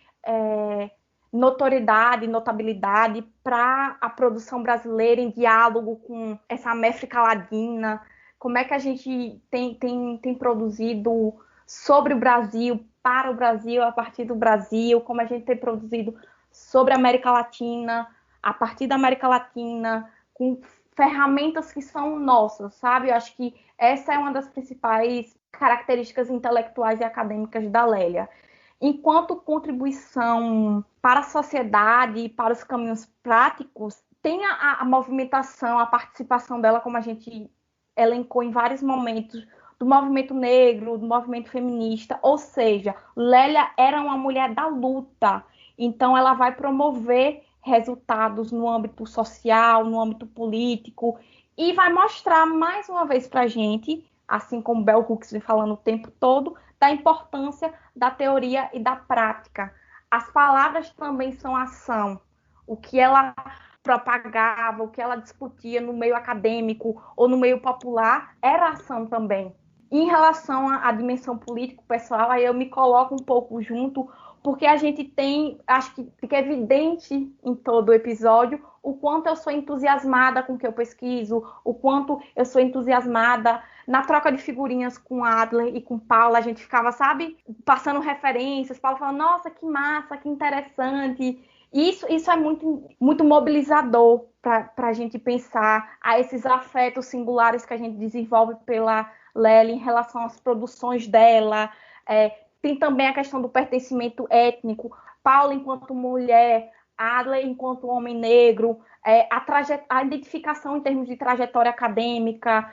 notoriedade, notabilidade para a produção brasileira em diálogo com essa América Latina. Como é que a gente tem produzido sobre o Brasil, para o Brasil, a partir do Brasil, como a gente tem produzido sobre a América Latina, a partir da América Latina, com ferramentas que são nossas, sabe? Eu acho que essa é uma das principais características intelectuais e acadêmicas da Lélia. Enquanto contribuição para a sociedade e para os caminhos práticos, tem a movimentação, a participação dela, como a gente elencou em vários momentos, do movimento negro, do movimento feminista, ou seja, Lélia era uma mulher da luta, então ela vai promover resultados no âmbito social, no âmbito político, e vai mostrar mais uma vez para a gente, assim como Bell Hooks vem falando o tempo todo, da importância da teoria e da prática. As palavras também são ação. O que ela propagava, o que ela discutia no meio acadêmico ou no meio popular, era ação também. Em relação à dimensão político-pessoal, aí eu me coloco um pouco junto, porque a gente tem, acho que fica evidente em todo o episódio, o quanto eu sou entusiasmada com o que eu pesquiso, o quanto eu sou entusiasmada na troca de figurinhas com Adler e com Paula. A gente ficava, sabe, passando referências, Paula falando, nossa, que massa, que interessante. Isso é muito, muito mobilizador para a gente pensar a esses afetos singulares que a gente desenvolve pela Lélia em relação às produções dela. Tem também a questão do pertencimento étnico. Paula enquanto mulher, Adler enquanto homem negro, a identificação em termos de trajetória acadêmica,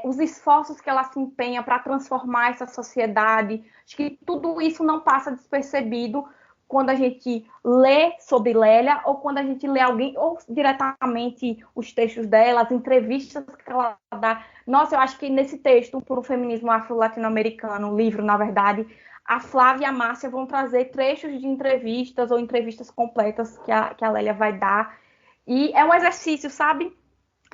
os esforços que ela se empenha para transformar essa sociedade. Acho que tudo isso não passa despercebido quando a gente lê sobre Lélia ou quando a gente lê alguém, ou diretamente os textos dela, as entrevistas que ela dá. Nossa, eu acho que nesse texto, por um feminismo afro-latino-americano, livro, na verdade, a Flávia e a Márcia vão trazer trechos de entrevistas ou entrevistas completas que a Lélia vai dar. E é um exercício, sabe,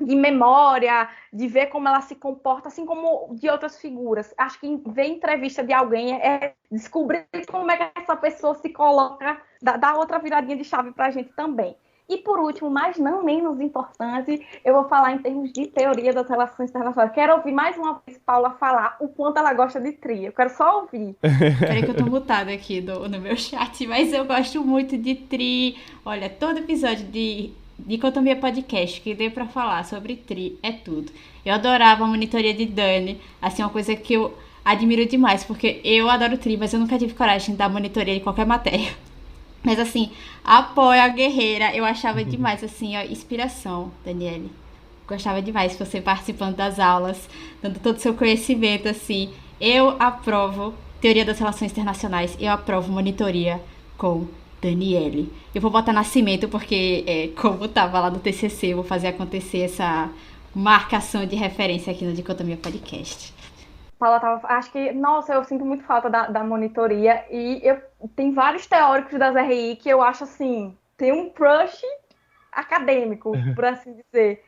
de memória, de ver como ela se comporta, assim como de outras figuras. Acho que ver entrevista de alguém é descobrir como é que essa pessoa se coloca, dá outra viradinha de chave para a gente também. E por último, mas não menos importante, eu vou falar em termos de teoria das relações internacionais. Quero ouvir mais uma vez Paula falar o quanto ela gosta de Tri. Eu quero só ouvir. Peraí que eu tô mutada aqui no meu chat, mas eu gosto muito de Tri. Olha, todo episódio de Dicotomia Podcast que deu pra falar sobre Tri é tudo. Eu adorava a monitoria de Dani, assim, uma coisa que eu admiro demais, porque eu adoro Tri, mas eu nunca tive coragem de dar monitoria de qualquer matéria. Mas assim, apoio a guerreira, eu achava demais, assim, ó, inspiração, Daniele. Gostava demais de você participando das aulas, dando todo o seu conhecimento, assim. Eu aprovo teoria das relações internacionais, eu aprovo monitoria com Daniele. Eu vou botar Nascimento porque, como tava lá no TCC, eu vou fazer acontecer essa marcação de referência aqui no Dicotomia Podcast. Paula acho que, nossa, eu sinto muito falta da monitoria e tem vários teóricos das RI que eu acho assim, tem um crush acadêmico, por assim dizer.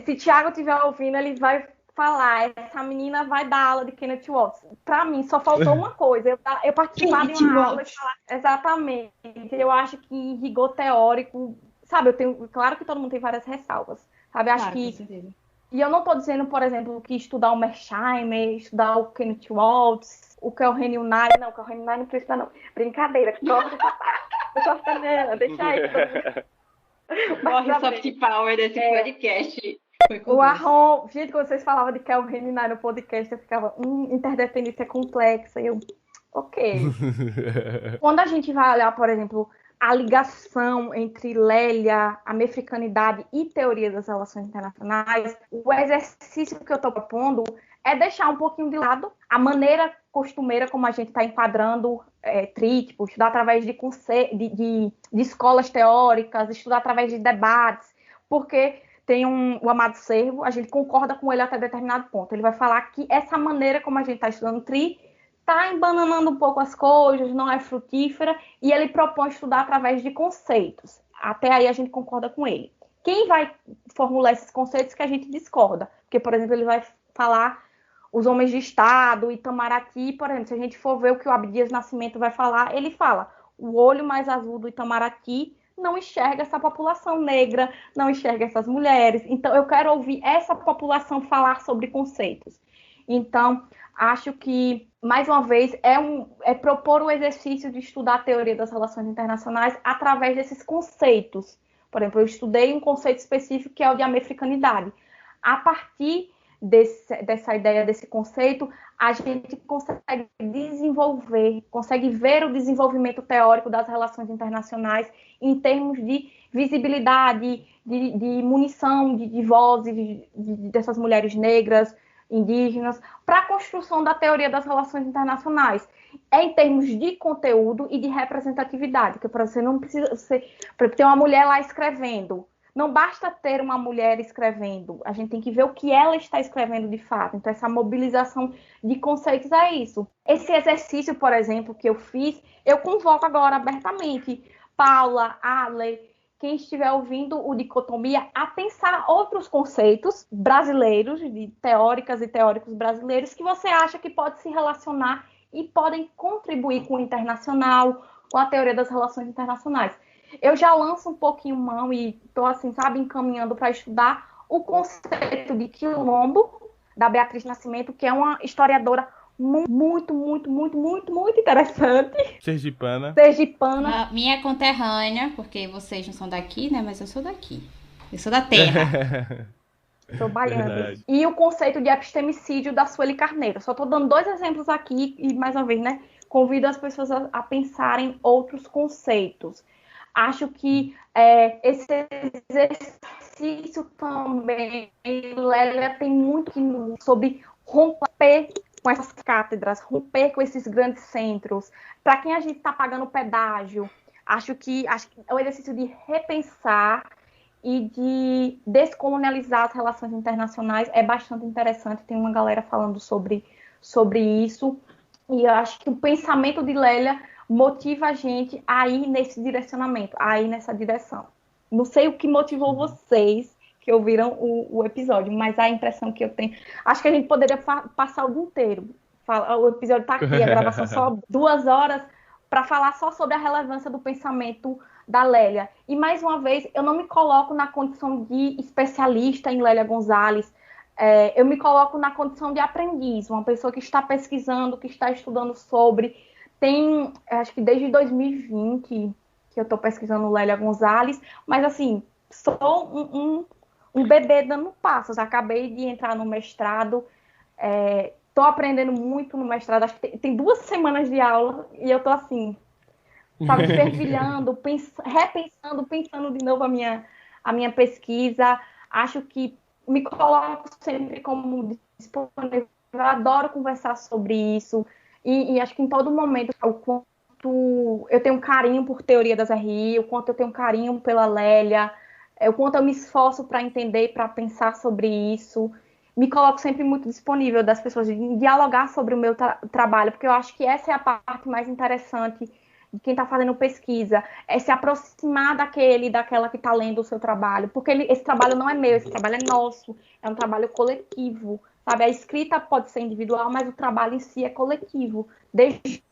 Se Thiago estiver ouvindo, ele vai falar, essa menina vai dar aula de Kenneth Waltz. Para mim, só faltou uma coisa, eu participar de uma aula e falar, exatamente, eu acho que em rigor teórico, sabe, claro que todo mundo tem várias ressalvas, sabe, acho que... E eu não estou dizendo, por exemplo, que estudar o Mersheimer, estudar o Kenneth Waltz, o Keohane Unai, não, o Keohane Unai não precisa não. Brincadeira, corta essa parte. Eu gosto dela, deixa aí. Morre o soft power desse podcast. Foi com O Deus. Arron, gente, quando vocês falavam de Kelvin Gemini no podcast, eu ficava, interdependência complexa. E eu, ok. Quando a gente vai olhar, por exemplo, a ligação entre Lélia, a mefricanidade e teoria das relações internacionais, o exercício que eu estou propondo é deixar um pouquinho de lado a maneira costumeira como a gente está enquadrando tipo, estudar através de escolas teóricas, estudar através de debates, porque tem o Amado Servo, a gente concorda com ele até determinado ponto. Ele vai falar que essa maneira como a gente está estudando TRI está embananando um pouco as coisas, não é frutífera, e ele propõe estudar através de conceitos. Até aí a gente concorda com ele. Quem vai formular esses conceitos que a gente discorda? Porque, por exemplo, ele vai falar os homens de Estado, Itamaraty, por exemplo, se a gente for ver o que o Abdias Nascimento vai falar, ele fala, o olho mais azul do Itamaraty não enxerga essa população negra, não enxerga essas mulheres. Então, eu quero ouvir essa população falar sobre conceitos. Então, acho que, mais uma vez, é propor o exercício de estudar a teoria das relações internacionais através desses conceitos. Por exemplo, eu estudei um conceito específico que é o de americanidade. A partir dessa ideia, desse conceito, a gente consegue desenvolver, consegue ver o desenvolvimento teórico das relações internacionais em termos de visibilidade, de munição, de vozes dessas mulheres negras, indígenas, para a construção da teoria das relações internacionais. É em termos de conteúdo e de representatividade, que você não precisa ter uma mulher lá escrevendo. Não basta ter uma mulher escrevendo, a gente tem que ver o que ela está escrevendo de fato. Então, essa mobilização de conceitos é isso. Esse exercício, por exemplo, que eu fiz, eu convoco agora abertamente Paula, Ale, quem estiver ouvindo o Dicotomia, a pensar outros conceitos brasileiros, de teóricas e teóricos brasileiros, que você acha que pode se relacionar e podem contribuir com o internacional, com a teoria das relações internacionais. Eu já lanço um pouquinho mão e estou, assim, sabe, encaminhando para estudar o conceito de quilombo, da Beatriz Nascimento, que é uma historiadora muito interessante. Sergipana. Minha conterrânea, porque vocês não são daqui, né? Mas eu sou daqui. Eu sou da terra. Sou baiana. Verdade. E o conceito de epistemicídio da Sueli Carneiro. Só estou dando 2 exemplos aqui e, mais uma vez, né, convido as pessoas a pensarem outros conceitos. Acho que esse exercício também, Lélia tem muito sobre romper com essas cátedras, romper com esses grandes centros. Para quem a gente está pagando pedágio, acho que é um exercício de repensar e de descolonializar as relações internacionais. É bastante interessante, tem uma galera falando sobre isso. E eu acho que o pensamento de Lélia motiva a gente a ir nesse direcionamento, a ir nessa direção. Não sei o que motivou vocês que ouviram o episódio, mas a impressão que eu tenho... Acho que a gente poderia passar o dia inteiro. O episódio está aqui, a gravação só 2 horas, para falar só sobre a relevância do pensamento da Lélia. E, mais uma vez, eu não me coloco na condição de especialista em Lélia Gonzalez, eu me coloco na condição de aprendiz, uma pessoa que está pesquisando, que está estudando sobre... acho que desde 2020 que eu estou pesquisando Lélia Gonzalez, mas assim, sou um bebê dando passos. Acabei de entrar no mestrado, estou aprendendo muito no mestrado, acho que tem 2 semanas de aula e eu estou assim, sabe, fervilhando, repensando, pensando de novo a minha pesquisa. Acho que me coloco sempre como disponível, eu adoro conversar sobre isso. E acho que em todo momento, o quanto eu tenho um carinho por teoria das RI, o quanto eu tenho um carinho pela Lélia, o quanto eu me esforço para entender e para pensar sobre isso, me coloco sempre muito disponível das pessoas, de dialogar sobre o meu trabalho, porque eu acho que essa é a parte mais interessante de quem está fazendo pesquisa, é se aproximar daquela que está lendo o seu trabalho, porque esse trabalho não é meu, esse trabalho é nosso, é um trabalho coletivo. Sabe, a escrita pode ser individual, mas o trabalho em si é coletivo. Desde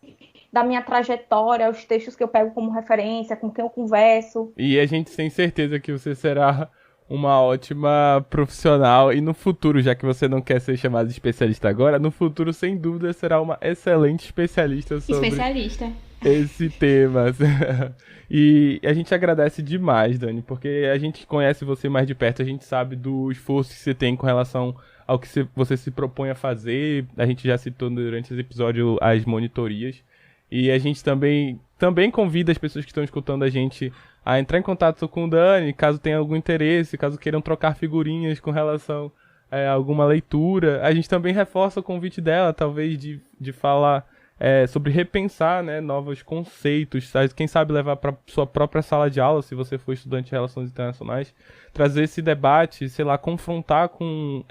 da minha trajetória, os textos que eu pego como referência, com quem eu converso. E a gente tem certeza que você será uma ótima profissional. E no futuro, já que você não quer ser chamada de especialista agora, no futuro, sem dúvida, será uma excelente especialista sobre... Especialista. esse tema. E a gente agradece demais, Dani, porque a gente conhece você mais de perto, a gente sabe do esforço que você tem com relação ao que você se propõe a fazer. A gente já citou durante esse episódio as monitorias. E a gente também convida as pessoas que estão escutando a gente a entrar em contato com o Dani, caso tenha algum interesse, caso queiram trocar figurinhas com relação a alguma leitura. A gente também reforça o convite dela, talvez, de falar sobre repensar, né, novos conceitos, quem sabe levar para sua própria sala de aula, se você for estudante de Relações Internacionais, trazer esse debate, sei lá, confrontar com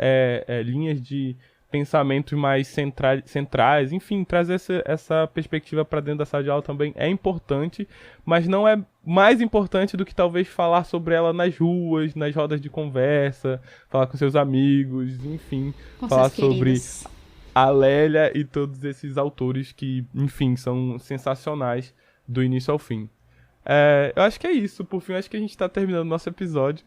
linhas de pensamentos mais centrais, enfim, trazer essa perspectiva para dentro da sala de aula também é importante, mas não é mais importante do que talvez falar sobre ela nas ruas, nas rodas de conversa, falar com seus amigos, enfim, Com falar seus sobre queridos. a Lélia e todos esses autores que, enfim, são sensacionais do início ao fim. Eu acho que é isso. Por fim, acho que a gente está terminando o nosso episódio.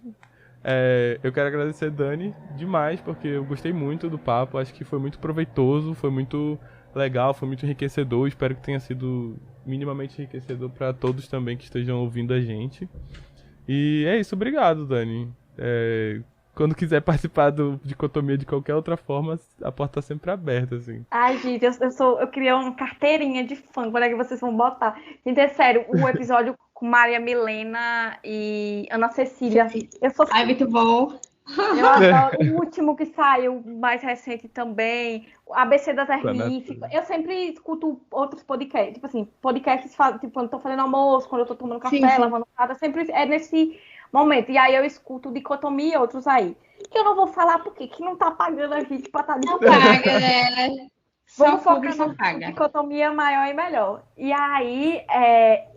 Eu quero agradecer, Dani, demais, porque eu gostei muito do papo. Acho que foi muito proveitoso, foi muito legal, foi muito enriquecedor. Espero que tenha sido minimamente enriquecedor para todos também que estejam ouvindo a gente. E é isso. Obrigado, Dani. Quando quiser participar do Dicotomia de qualquer outra forma, a porta tá sempre aberta, assim. Ai, gente, eu queria uma carteirinha de fã. Quando é que vocês vão botar? Gente, é sério, o episódio com Maria Milena e Ana Cecília. Eu sou Ai, muito bom. Eu adoro. O último que saiu, mais recente também, o ABC das RF. Eu sempre escuto outros podcasts. Tipo assim, podcasts, tipo, quando eu tô fazendo almoço, quando eu tô tomando café, Sim. lavando casa, sempre é nesse momento. E aí eu escuto Dicotomia e outros aí. Que eu não vou falar porque que não tá pagando a gente pra estar Não paga, né? Só Vamos focar público no paga. Dicotomia maior e melhor. E aí,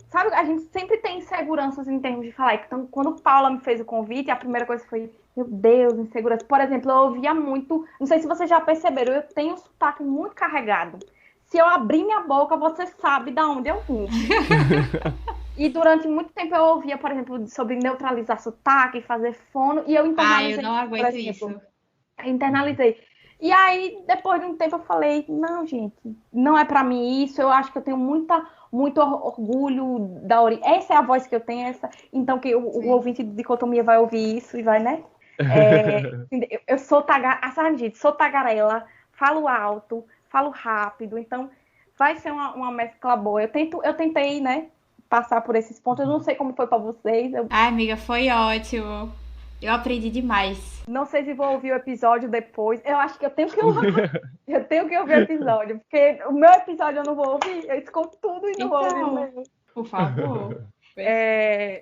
sabe, a gente sempre tem inseguranças em termos de falar. Então, quando Paula me fez o convite, a primeira coisa foi, meu Deus, insegurança. Por exemplo, eu ouvia muito, não sei se vocês já perceberam, eu tenho um sotaque muito carregado. Se eu abrir minha boca, você sabe de onde eu vim. E durante muito tempo eu ouvia, por exemplo, sobre neutralizar sotaque, fazer fono, e eu internalizei. Ai, eu não aguento por exemplo. isso. Eu internalizei. E aí, depois de um tempo, eu falei, não, gente, não é pra mim isso, eu acho que eu tenho muito orgulho da origem. Essa é a voz que eu tenho, então que o ouvinte de Dicotomia vai ouvir isso e vai, né? Eu sou tagarela, falo alto, falo rápido, então vai ser uma mescla boa. Eu tentei, né, passar por esses pontos, eu não sei como foi pra vocês. Ai, amiga, foi ótimo. Eu aprendi demais. Não sei se vou ouvir o episódio depois. Eu acho que eu tenho que ouvir. Eu tenho que ouvir o episódio. Porque o meu episódio eu não vou ouvir. Eu escuto tudo e não vou ouvir o meu. Por favor.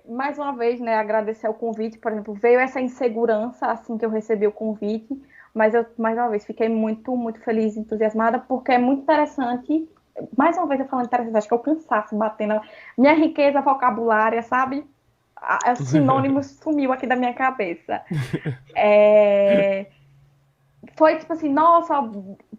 Mais uma vez, né, agradecer o convite. Por exemplo, veio essa insegurança assim que eu recebi o convite. Mas eu, mais uma vez, fiquei muito, muito feliz e entusiasmada. Porque é muito interessante. Mais uma vez eu falando interessante. Acho que eu cansaço batendo. Minha riqueza vocabulária, sabe? O sinônimo sumiu aqui da minha cabeça. Foi tipo assim, nossa,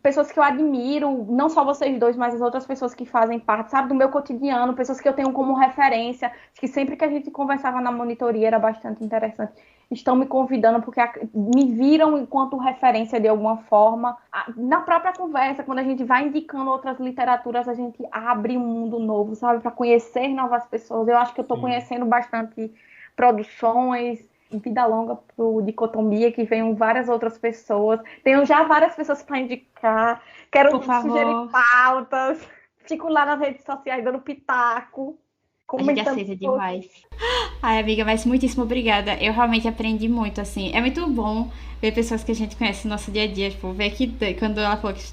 pessoas que eu admiro, não só vocês dois, mas as outras pessoas que fazem parte, sabe, do meu cotidiano, pessoas que eu tenho como referência, que sempre que a gente conversava na monitoria era bastante interessante. Estão me convidando porque me viram enquanto referência de alguma forma. Na própria conversa, quando a gente vai indicando outras literaturas, a gente abre um mundo novo, sabe? Para conhecer novas pessoas. Eu acho que eu estou conhecendo bastante produções. Vida longa pro Dicotomia, que venham várias outras pessoas. Tenho já várias pessoas para indicar. Quero sugerir pautas. Fico lá nas redes sociais dando pitaco. A gente aceita demais. Ai, amiga, mas muitíssimo obrigada. Eu realmente aprendi muito, assim. É muito bom ver pessoas que a gente conhece no nosso dia a dia. Tipo, ver que quando ela falou que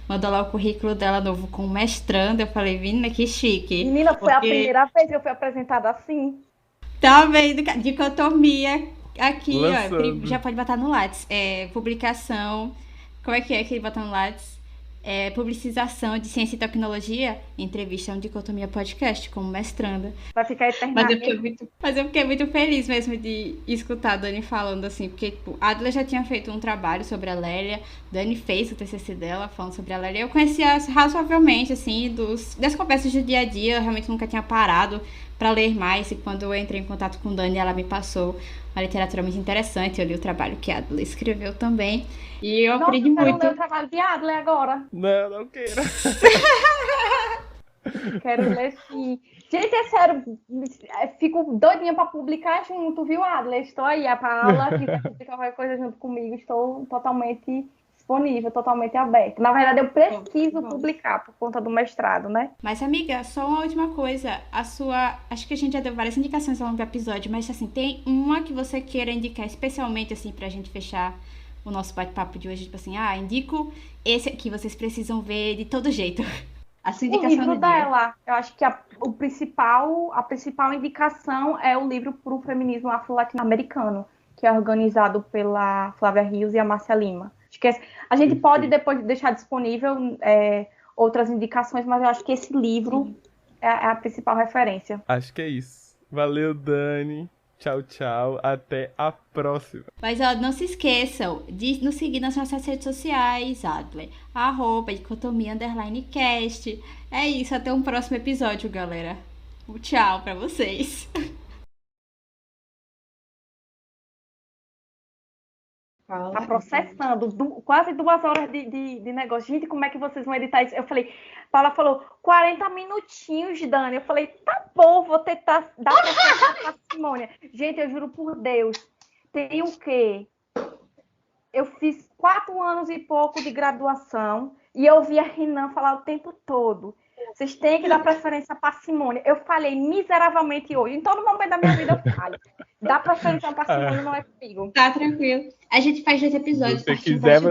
mandou lá o currículo dela novo com mestrando, eu falei, menina, que chique. Menina, foi a primeira vez que eu fui apresentada assim. Tá vendo? Dicotomia aqui, Lançando. ó. Já pode botar no Lattes. Publicação. Como é que bota no Lattes? Publicização de ciência e tecnologia, entrevista um Dicotomia Podcast como mestranda. Vai ficar eternamente. Mas eu fiquei muito feliz mesmo de escutar a Dani falando assim, porque tipo, a Adla já tinha feito um trabalho sobre a Lélia, Dani fez o TCC dela falando sobre a Lélia. Eu conhecia razoavelmente, assim, das conversas do dia a dia, eu realmente nunca tinha parado para ler mais, e quando eu entrei em contato com Dani, ela me passou uma literatura muito interessante, eu li o trabalho que a Adla escreveu também, e eu aprendi muito. Eu trabalho de Adler agora. Não queira. Quero ler sim. Gente, é sério, fico doidinha para publicar junto, viu, Adler? Estou aí, a Paula, quiser publicar qualquer coisa junto comigo, estou totalmente disponível, totalmente aberta. Na verdade, eu preciso publicar por conta do mestrado, né? Mas, amiga, só uma última coisa. Acho que a gente já deu várias indicações ao longo do episódio, mas, assim, tem uma que você queira indicar especialmente, assim, pra gente fechar o nosso bate-papo de hoje? Tipo assim, indico esse aqui, vocês precisam ver de todo jeito. A sua O indicação livro do dia. dela, eu acho que a principal indicação é o livro para o feminismo afro-latino-americano, que é organizado pela Flávia Rios e a Márcia Lima. Acho que a gente pode depois deixar disponível outras indicações, mas eu acho que esse livro é a principal referência. Acho que é isso. Valeu, Dani. Tchau, tchau. Até a próxima. Mas, ó, não se esqueçam de nos seguir nas nossas redes sociais, Adler. @dicotomia_cast. É isso, até um próximo episódio, galera. Tchau pra vocês. Tá processando quase 2 horas de negócio. Gente, como é que vocês vão editar isso? Eu falei, Paula falou, 40 minutinhos, Dani. Eu falei, tá bom, vou tentar dar pra parcimônia. Gente, eu juro por Deus, tem o quê? Eu fiz 4 anos e pouco de graduação e eu ouvia Renan falar o tempo todo. Vocês têm que dar preferência à parcimônia. Eu falei miseravelmente hoje. Em todo momento da minha vida eu falo. Dá preferência à parcimônia, não é comigo. Tá tranquilo. A gente faz 2 episódios. Se você quiser,